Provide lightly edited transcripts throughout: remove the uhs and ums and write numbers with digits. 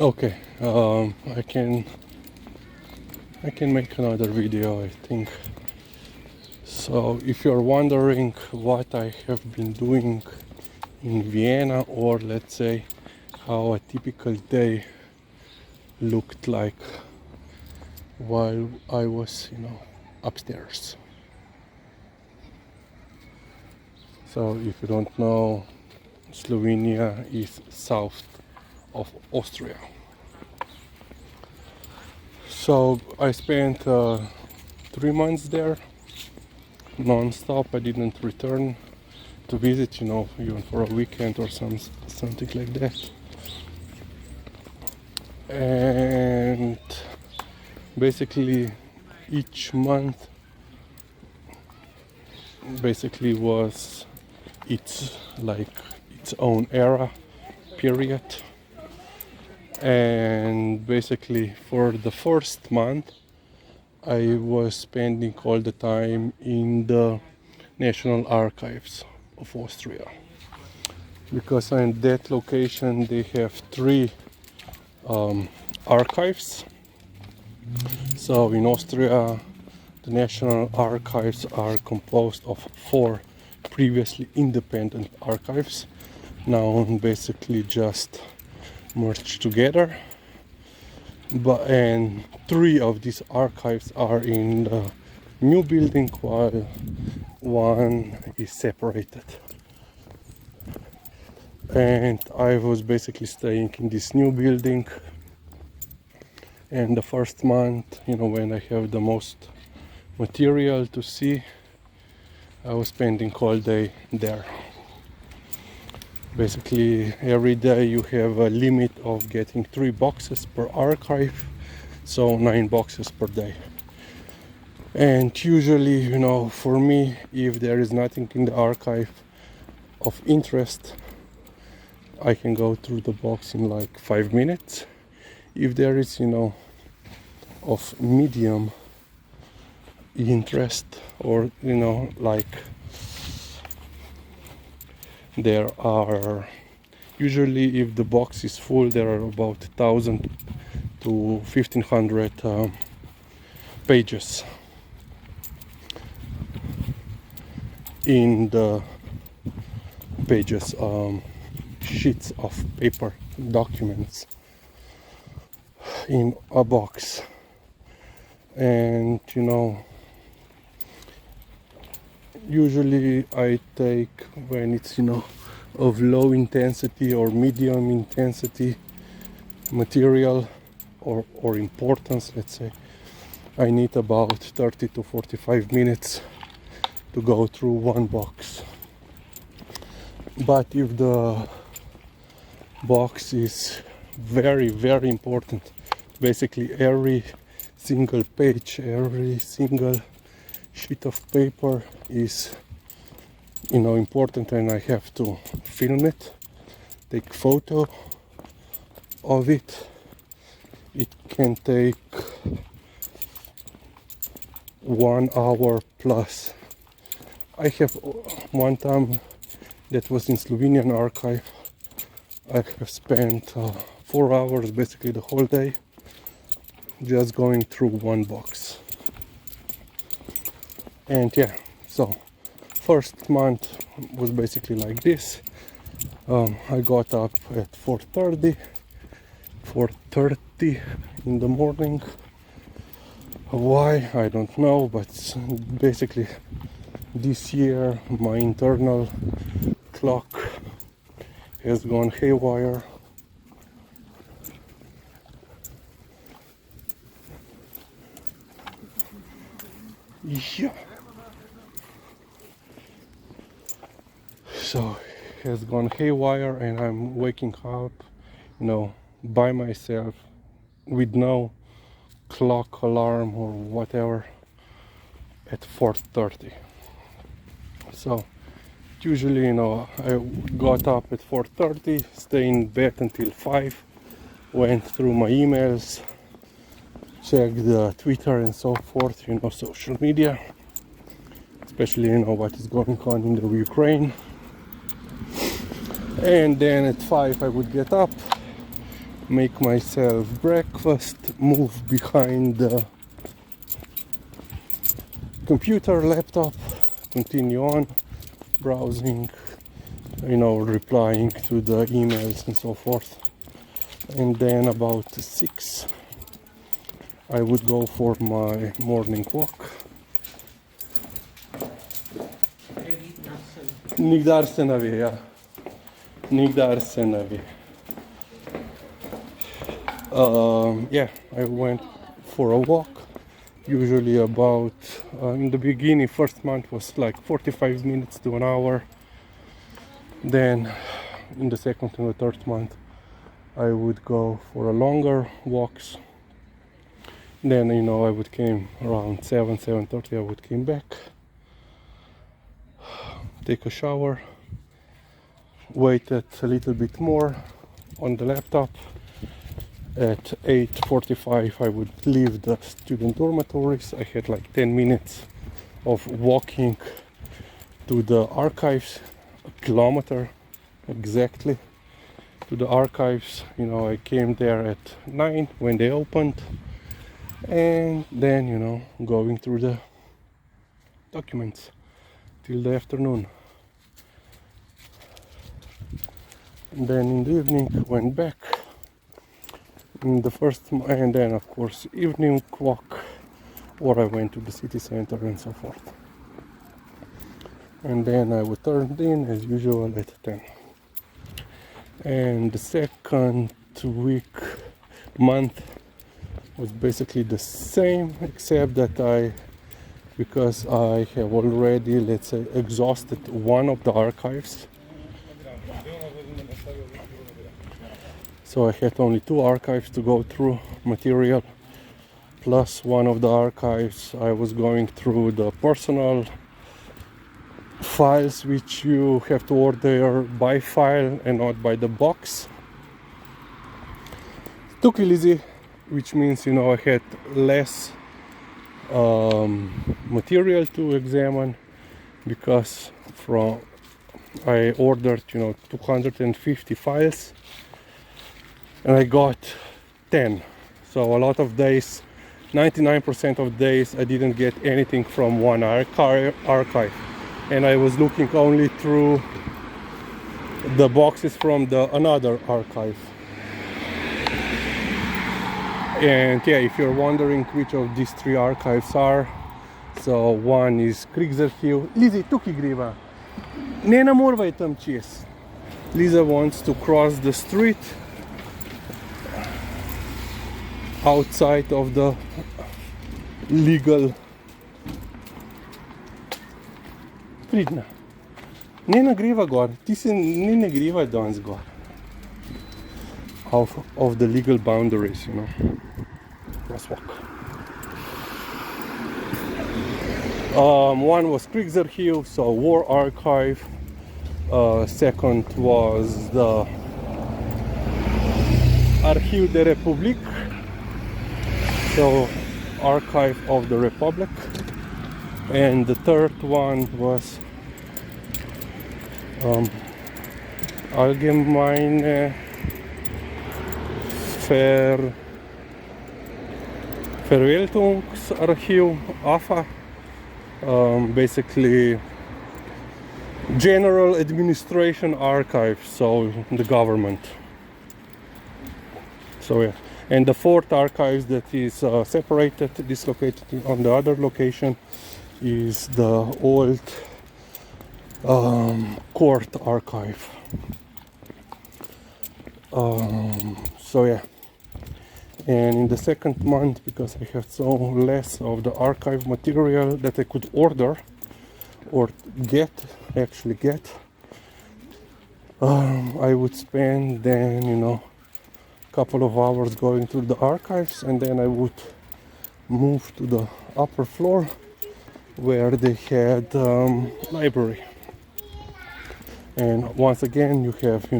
Okay, I can make another video, I think. So if you're wondering what I have been doing in Vienna, or let's say how a typical day looked like while I was, upstairs. So if you don't know, Slovenia is south of Austria. So I spent 3 months there, non-stop. I didn't return to visit, even for a weekend or something like that. And basically each month basically was its own era period. And basically for the first month I was spending all the time in the National Archives of Austria, because on that location they have three archives. So in Austria the National Archives are composed of four previously independent archives, now basically just merged together. And three of these archives are in the new building, while one is separated. And I was basically staying in this new building, and the first month, when I have the most material to see, I was spending all day there. Basically every day you have a limit of getting 3 boxes per archive, so 9 boxes per day. And usually, for me, if there is nothing in the archive of interest, I can go through the box in like 5 minutes. If there is, of medium interest, or like there are usually, if the box is full, there are about 1,000 to 1,500 pages in the pages, sheets of paper, documents in a box. And usually I take, when it's of low intensity or medium intensity material or importance, let's say, I need about 30 to 45 minutes to go through one box. But if the box is very, very important, basically every single page, every single sheet of paper is important, and I have to film it, take photo of it. It can take 1 hour plus. I have one time that was in Slovenian archive, I have spent 4 hours, basically the whole day, just going through one box. And yeah, so first month was basically like this. I got up at 4:30 in the morning. Why, I don't know, but basically this year my internal clock has gone haywire. Yeah. So it has gone haywire, and I'm waking up, by myself, with no clock alarm or whatever, at 4:30. So usually, I got up at 4:30, stay in bed until 5, went through my emails, checked the Twitter and so forth, social media, especially what is going on in the Ukraine. And then at 5 I would get up, make myself breakfast, move behind the computer, laptop, continue on browsing, replying to the emails and so forth. And then about 6 I would go for my morning walk. Nikdar se ne ve, ja. Nikdar se ne ve. Yeah, I went for a walk. Usually about, in the beginning, first month was like 45 minutes to an hour. Then in the second and the third month, I would go for a longer walks. Then, I would came around 7:30, I would came back, take a shower, waited a little bit more on the laptop. At 8:45 I would leave the student dormitories. I had like 10 minutes of walking to the archives, a kilometer exactly to the archives. I came there at 9 when they opened, and then going through the documents till the afternoon. And then in the evening went back in the first, and then of course evening walk, or I went to the city center and so forth. And then I would turn in as usual at 10. And the second month was basically the same, except that because I have already, let's say, exhausted one of the archives. So I had only 2 archives to go through, material, plus one of the archives I was going through the personal files, which you have to order by file and not by the box. Took it easy, which means I had less material to examine, because I ordered 250 files and I got 10. So a lot of days, 99% of days, I didn't get anything from one archive, and I was looking only through the boxes from another archive. And yeah, if you're wondering which of these 3 archives are, so one is Kriegsarchiv. Lizi, tukaj greva. Ne namorvaj tam čez. Liza wants to cross the street outside of the legal. Pridna. Ne nagreva gor, ti se ne greva danes gor. Of the legal boundaries, crosswalk. One was Kriegsarchiv, so war archive. Second was the Archiv der Republik, so Archive of the Republic. And the third one was Allgemeine Verwaltungsarchiv, AFA, basically General Administration Archive, so the government. So yeah, and the fourth archive that is separated, dislocated on the other location, is the old court archive. So yeah, and in the second month, because I had so less of the archive material that I could order or actually get, I would spend then a couple of hours going through the archives, and then I would move to the upper floor where they had library. And once again, you have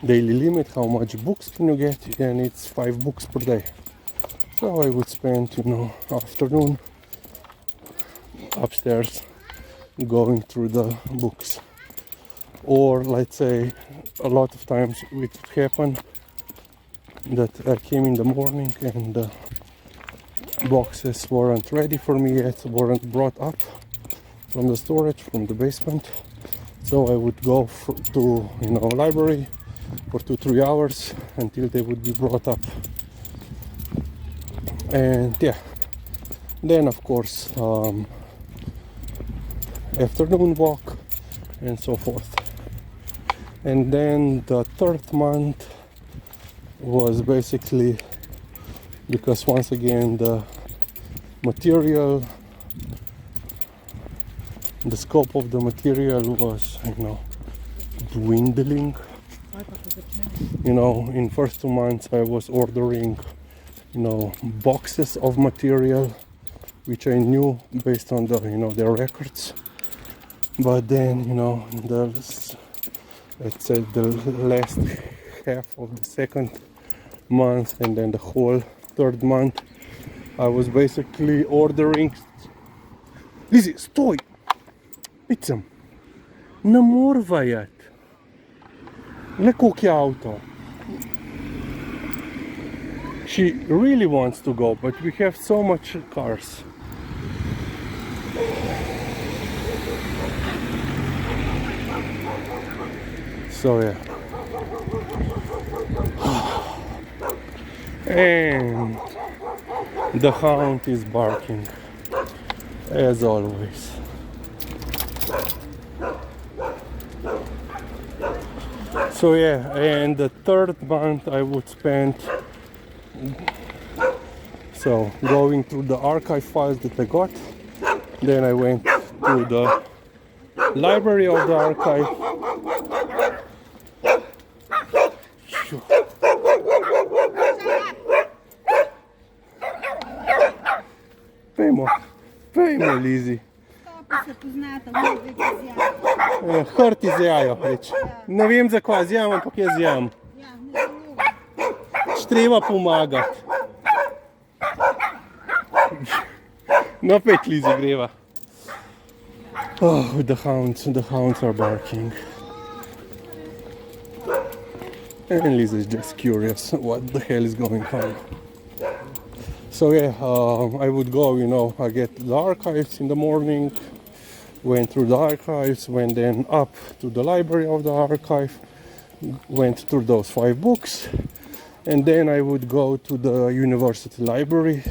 daily limit, how much books can you get, and it's 5 books per day. So I would spend afternoon upstairs going through the books. Or let's say a lot of times it would happen that I came in the morning and the boxes weren't ready for me yet, weren't brought up from the storage, from the basement. So I would go to library for 2-3 hours until they would be brought up. And yeah, then of course afternoon walk and so forth. And then the third month was basically, because once again the material, the scope of the material was dwindling. In first 2 months I was ordering boxes of material which I knew based on their records. But then let's say the last half of the second month and then the whole third month I was basically ordering. Lizzie, sтой! Pizza. Namorvajat. Lekuk je auto. She really wants to go, but we have so much cars. So yeah. And the hound is barking as always. So yeah, and the third month I would spend going through the archive files that I got. Then I went to the library of the archive. Pejmo, Lizzie. Hrti zjajo, reč. Ne vem za kva zjam, ampak jaz zjam. Treba pomagati. No, pet Lizzie greva. Oh, the hounds are barking. And Lizzie is just curious what the hell is going on. So yeah, I would go, I get the archives in the morning, went through the archives, went then up to the library of the archive, went through those 5 books, and then I would go to the university library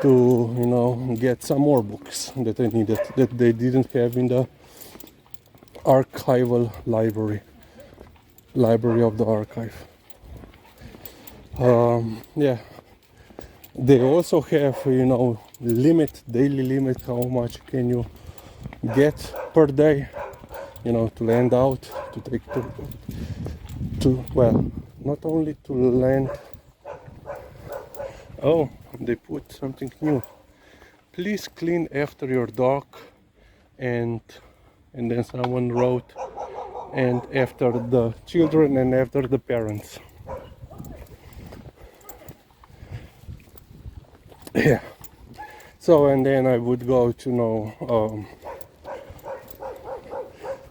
to, get some more books that I needed, that they didn't have in the archival library of the archive. Yeah. They also have, daily limit, how much can you get per day, to lend out, to take not only to lend. Oh, they put something new. Please clean after your dog, and then someone wrote, and after the children and after the parents. Yeah. So and then I would go to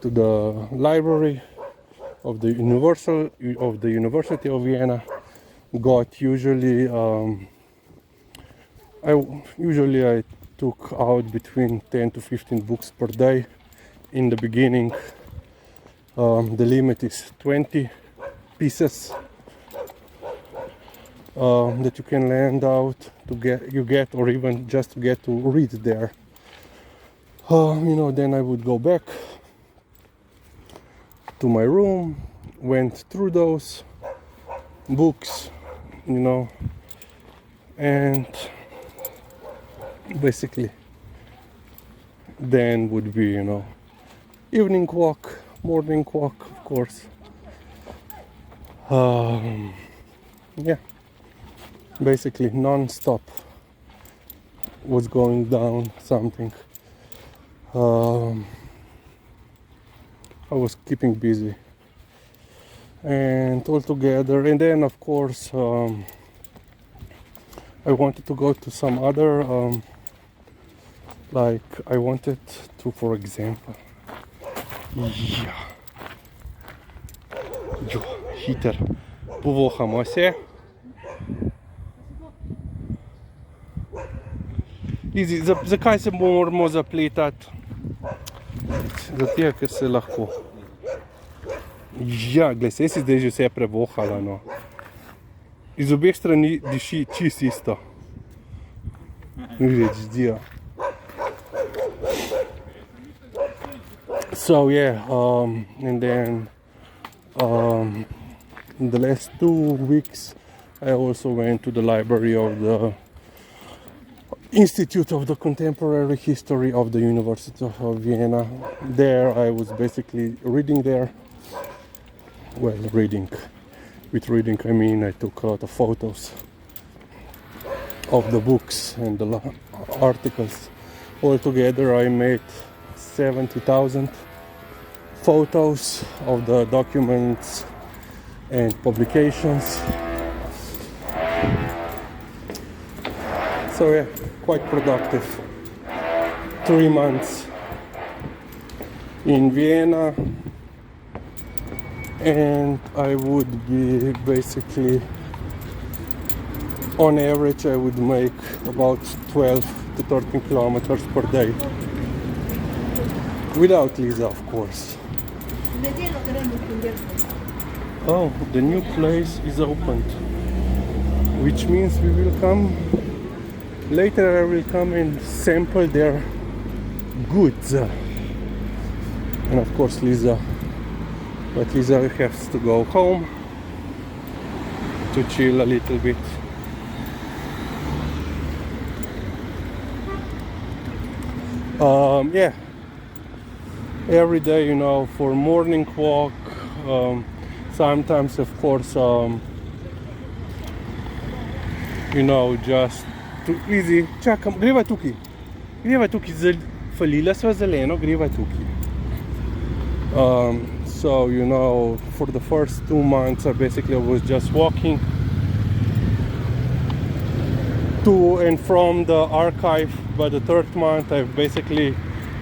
to the library of the University of Vienna. Got usually I took out between 10 to 15 books per day. In the beginning, the limit is 20 pieces that you can lend out or even just to get to read there. Then I would go back to my room, went through those books, and basically then would be, evening walk, morning walk, of course. Yeah. Basically non-stop was going down something. I was keeping busy and all together, and then of course I wanted to go to some other like I wanted to, for example, хитър. Повохamo се. Lizi, zakaj se moramo zapletati? Zato, ker se lahko. Ja, glej, se si zdaj že vse prevohala, no. Iz obeh strani diši čist isto. So yeah, and then in the last 2 weeks I also went to the library of the Institute of the Contemporary History of the University of Vienna. There I was basically reading there. Well, reading. With reading I mean I took a lot of photos of the books and the articles. Altogether I made 70,000 photos of the documents and publications. So yeah, quite productive. 3 months in Vienna, and I would be basically, on average I would make about 12 to 13 kilometers per day. Without Liza, of course. Oh, the new place is opened, which means we will come later. I will come and sample their goods, and of course Liza, but Liza has to go home to chill a little bit. Yeah, every day, you know, for morning walk. Sometimes, of course, you know, just too easy. Čakam, greva tukaj, falila sva zeleno, greva tukaj. So, you know, for the first 2 months I basically was just walking to and from the archive. But the 3rd month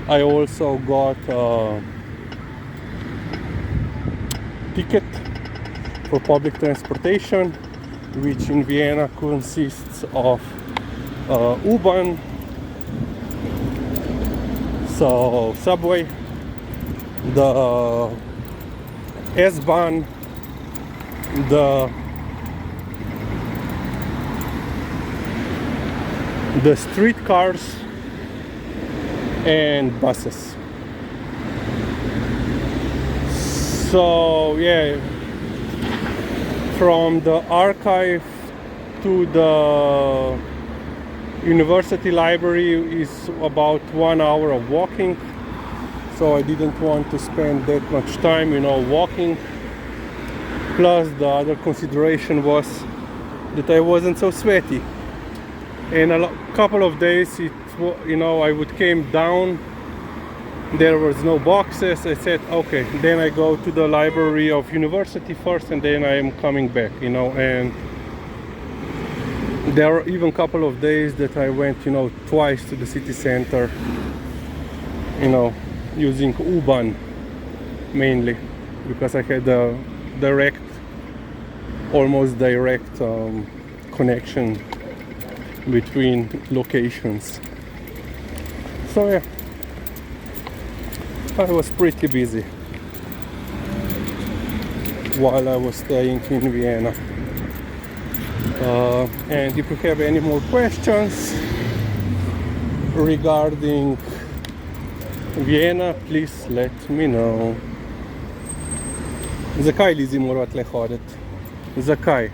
I also got a ticket for public transportation, which in Vienna consists of U-Bahn, so subway, the S-Bahn, the streetcars and buses. So yeah, from the archive to the university library is about 1 hour of walking, so I didn't want to spend that much time, you know, walking. Plus the other consideration was that I wasn't so sweaty, and a couple of days you know, I came down, there was no boxes. I said okay, then I go to the library of university first and then I am coming back, you know. And there are even a couple of days that I went, you know, twice to the city center, you know, using U-Bahn mainly, because I had a almost direct connection between locations. So yeah, I was pretty busy while I was staying in Vienna. And if you have any more questions regarding Vienna, please let me know. Zakaj Lizi mora tle hoditi? Zakaj?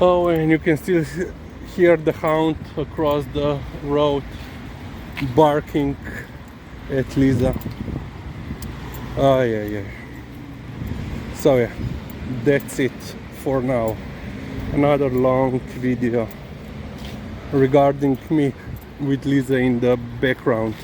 Oh, and you can still hear the hound across the road barking at Liza. Oh yeah. So yeah, that's it for now. Another long video regarding me with Liza in the background.